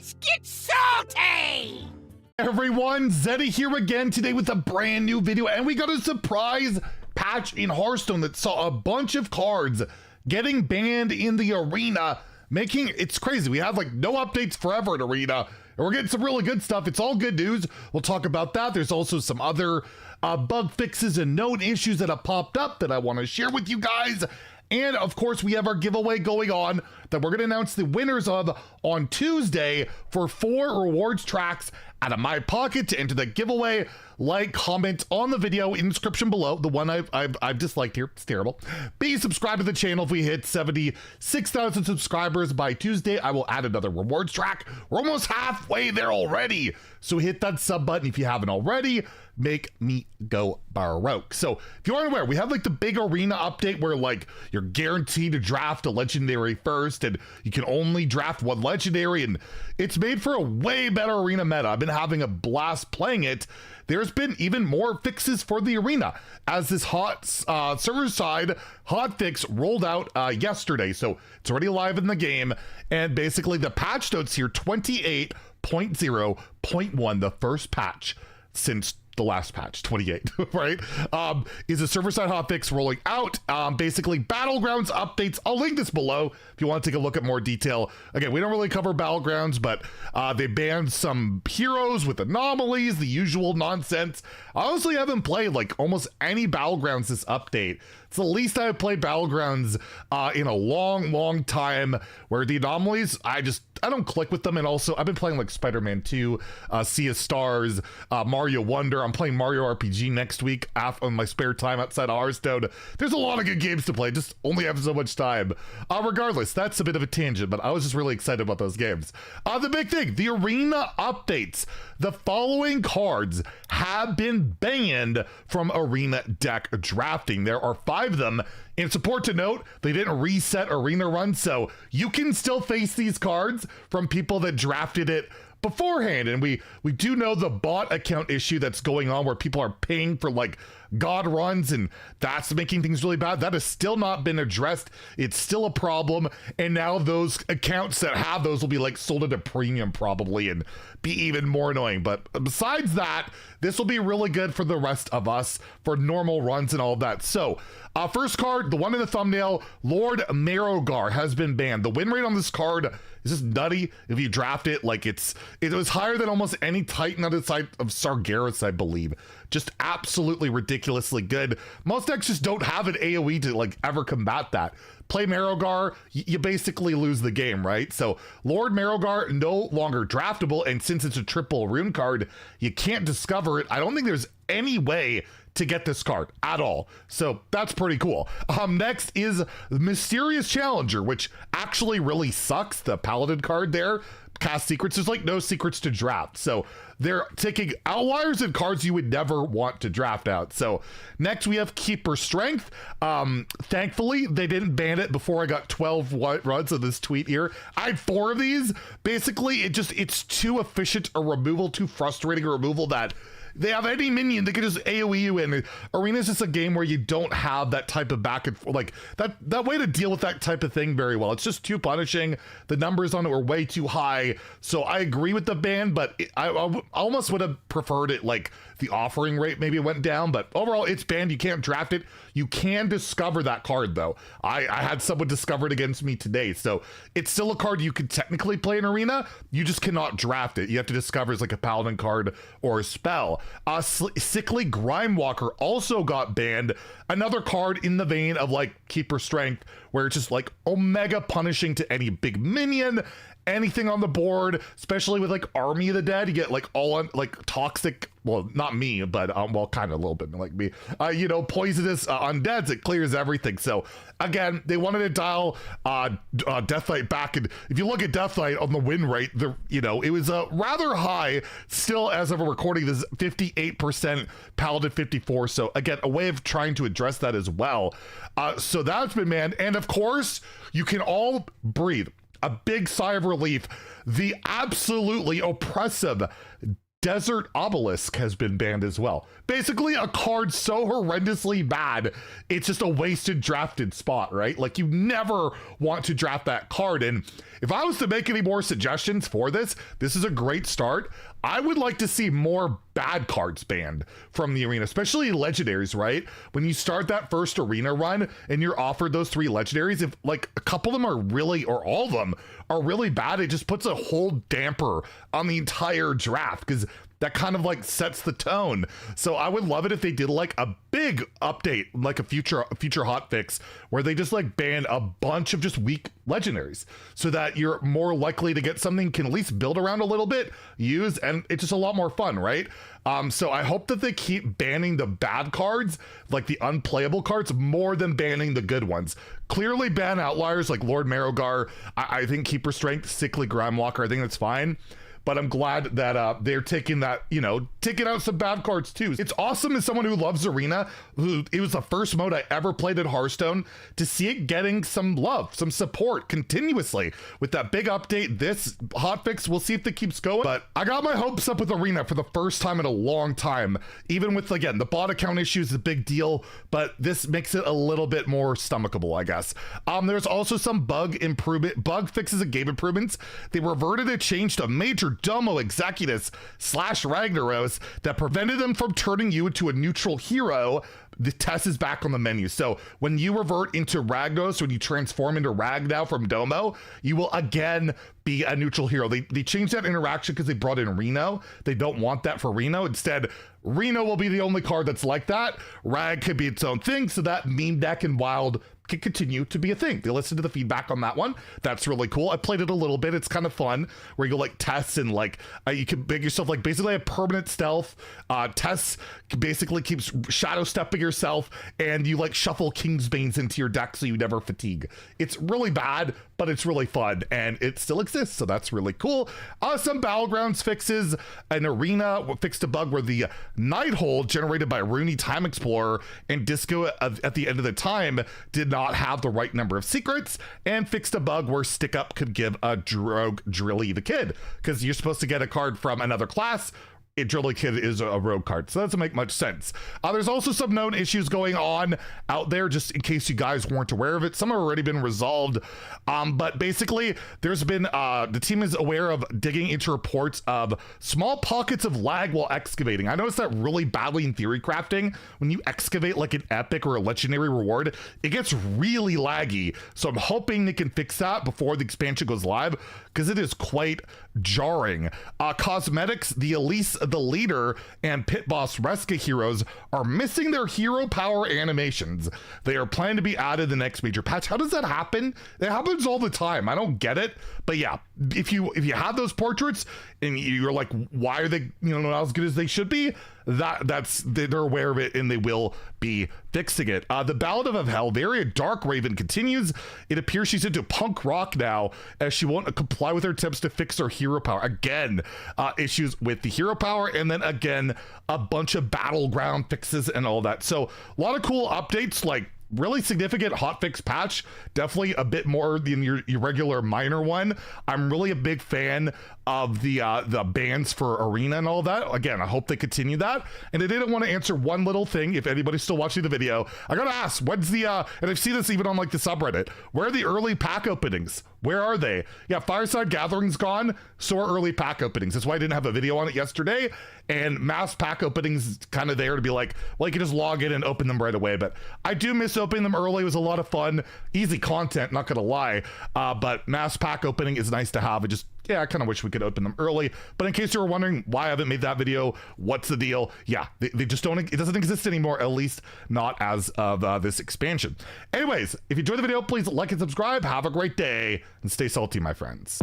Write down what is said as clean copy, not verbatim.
Let's get salty! Everyone, Zeddy here again today with a brand new video, and we got a surprise patch in Hearthstone that saw a bunch of cards getting banned in the arena, making it's crazy. We have like no updates forever in arena, and we're getting some really good stuff. It's all good news. We'll talk about that. There's also some other bug fixes and known issues that have popped up that I want to share with you guys. And of course, we have our giveaway going on that we're going to announce the winners of on Tuesday for 4 rewards tracks out of my pocket. To enter the giveaway, like, comment on the video in the description below. The one I've disliked here, it's terrible. Be subscribed to the channel. If we hit 76,000 subscribers by Tuesday, I will add another rewards track. We're almost halfway there already. So hit that sub button if you haven't already. Make me go baroque. So if you aren't aware, we have like the big arena update where like you're guaranteed to draft a legendary first, and you can only draft one legendary, and it's made for a way better arena meta. I've been having a blast playing it. There's been even more fixes for the arena as this server side hotfix rolled out yesterday. So it's already live in the game, and basically the patch notes here 28.0.1, the first patch since the last patch, 28, right? Is a server-side hotfix rolling out. Basically, Battlegrounds updates. I'll link this below if you want to take a look at more detail. Again, we don't really cover Battlegrounds, but they banned some heroes with anomalies, the usual nonsense. I honestly haven't played like almost any Battlegrounds this update. It's the least I've played Battlegrounds in a long time, where the anomalies, I don't click with them. And also, I've been playing like Spider-Man 2, Sea of Stars, Mario Wonder. I'm playing Mario RPG next week on my spare time outside of Hearthstone. There's a lot of good games to play, just only have so much time. Regardless, that's a bit of a tangent, but I was just really excited about those games. The big thing, the arena updates. The following cards have been banned from arena deck drafting. There are 5 of them. And it's important to note, they didn't reset arena run, so you can still face these cards from people that drafted it beforehand. And we do know the bot account issue that's going on where people are paying for like god runs, and that's making things really bad. That has still not been addressed. It's still a problem, and now those accounts that have those will be like sold at a premium probably and be even more annoying. But besides that, this will be really good for the rest of us for normal runs and all of that. So first card, the one in the thumbnail, Lord Marrowgar has been banned. The win rate on this card is just nutty. If you draft it, like it was higher than almost any Titan outside of Sargeras, I believe. Just absolutely ridiculously good. Most decks just don't have an AoE to like ever combat that. Play Marrowgar, you basically lose the game, right? So Lord Marrowgar no longer draftable, and since it's a triple rune card, you can't discover it. I don't think there's any way to get this card at all. So that's pretty cool. Next is Mysterious Challenger, which actually really sucks. The Paladin card there, cast secrets. There's like no secrets to draft. So they're taking outliers and cards you would never want to draft out. So next we have Keeper Strength. Thankfully, they didn't ban it before I got 12 runs of this tweet here. I had 4 of these. Basically, it's too efficient a removal, too frustrating a removal that they have any minion they can just AoE you in. Arena is just a game where you don't have that type of back and forth, like that way to deal with that type of thing very well. It's just too punishing. The numbers on it were way too high. So I agree with the ban, but I almost would have preferred it like the offering rate maybe went down, but overall it's banned. You can't draft it. You can discover that card though. I had someone discover it against me today. So it's still a card you could technically play in arena. You just cannot draft it. You have to discover it's like a paladin card or a spell. Sickly Grimewalker also got banned. Another card in the vein of like Keeper Strength, where it's just like omega punishing to any big minion, anything on the board, especially with like Army of the Dead. You get like all on like toxic, well, not me, but well, kind of a little bit like me, you know, poisonous undeads. It clears everything. So again, they wanted to dial Deathlight back, and if you look at Deathlight on the win rate, you know, it was rather high still as of a recording. This 58%, Paladin 54. So again, a way of trying to address that as well. So that's been banned, and of course you can all breathe a big sigh of relief. The absolutely oppressive Desert Obelisk has been banned as well. Basically a card so horrendously bad, it's just a wasted drafted spot, right? Like you never want to draft that card. And if I was to make any more suggestions for this is a great start. I would like to see more bad cards banned from the arena, especially legendaries, right? When you start that first arena run and you're offered those 3 legendaries, if like a couple of them are really, or all of them are really bad, it just puts a whole damper on the entire draft because that kind of like sets the tone. So I would love it if they did like a big update, like a future hotfix where they just like ban a bunch of just weak legendaries so that you're more likely to get something you can at least build around a little bit, use, and it's just a lot more fun, right? So I hope that they keep banning the bad cards, like the unplayable cards, more than banning the good ones. Clearly ban outliers like Lord Marogar. I think Keeper Strength, Sickly Grimewalker, I think that's fine. But I'm glad that they're taking that, you know, taking out some bad cards too. It's awesome as someone who loves Arena, who it was the first mode I ever played at Hearthstone, to see it getting some love, some support continuously. With that big update, this hotfix, we'll see if it keeps going. But I got my hopes up with Arena for the first time in a long time. Even with, again, the bot account issue is a big deal, but this makes it a little bit more stomachable, I guess. There's also some bug fixes and game improvements. They reverted a change to major Domo Executus / Ragnaros that prevented them from turning you into a neutral hero. The test is back on the menu. So when you revert into Ragnos, when you transform into Rag now from Domo, you will again be a neutral hero. They changed that interaction because they brought in Reno. They don't want that for Reno. Instead, Reno will be the only card that's like that. Rag could be its own thing, so that meme deck in Wild can continue to be a thing. They listened to the feedback on that one. That's really cool. I played it a little bit. It's kind of fun where you go like Tess and like you can make yourself like basically a permanent stealth. Tess basically keeps shadow stepping yourself and you like shuffle Kingsbanes into your deck so you never fatigue. It's really bad, but it's really fun and it still exists. So that's really cool. Some Battlegrounds fixes. An Arena fixed a bug where the Night Hole generated by Rooney Time Explorer and Disco at the end of the time did not have the right number of secrets, and fixed a bug where Stick Up could give a Rogue Drilly the Kid, because you're supposed to get a card from another class. Drilly Kid is a rogue card, so that doesn't make much sense. There's also some known issues going on out there, just in case you guys weren't aware of it. Some have already been resolved, but basically there's been the team is aware of digging into reports of small pockets of lag while excavating. I noticed that really badly in theory crafting. When you excavate like an epic or a legendary reward, it gets really laggy. So I'm hoping they can fix that before the expansion goes live, because it is quite jarring. Cosmetics, the Elise the Leader and Pit Boss Rescue heroes are missing their hero power animations. They are planned to be added in the next major patch. How does that happen? It happens all the time. I don't get it. But yeah, if you have those portraits and you're like, why are they not as good as they should be? They're aware of it and they will be fixing it. The Ballad of Helveria Dark Raven continues. It appears she's into punk rock now, as she won't comply with her attempts to fix her hero power. Again, issues with the hero power, and then again a bunch of Battleground fixes and all that. So a lot of cool updates, like really significant hotfix patch, definitely a bit more than your regular minor one. I'm really a big fan of the bans for Arena and all that. Again, I hope they continue that. And I didn't want to answer one little thing. If anybody's still watching the video, I gotta ask, when's the and I've seen this even on like the subreddit, where are the early pack openings? Where are they? Yeah, Fireside Gathering's gone, so are early pack openings. That's why I didn't have a video on it yesterday. And mass pack openings kind of there to be like, well, you can just log in and open them right away. But I do miss opening them early. It was a lot of fun, easy content, not gonna lie. But mass pack opening is nice to have. I kind of wish we could open them early. But in case you were wondering why I haven't made that video, what's the deal? Yeah, they just don't, it doesn't exist anymore, at least not as of this expansion. Anyways, if you enjoyed the video, please like and subscribe. Have a great day and stay salty, my friends.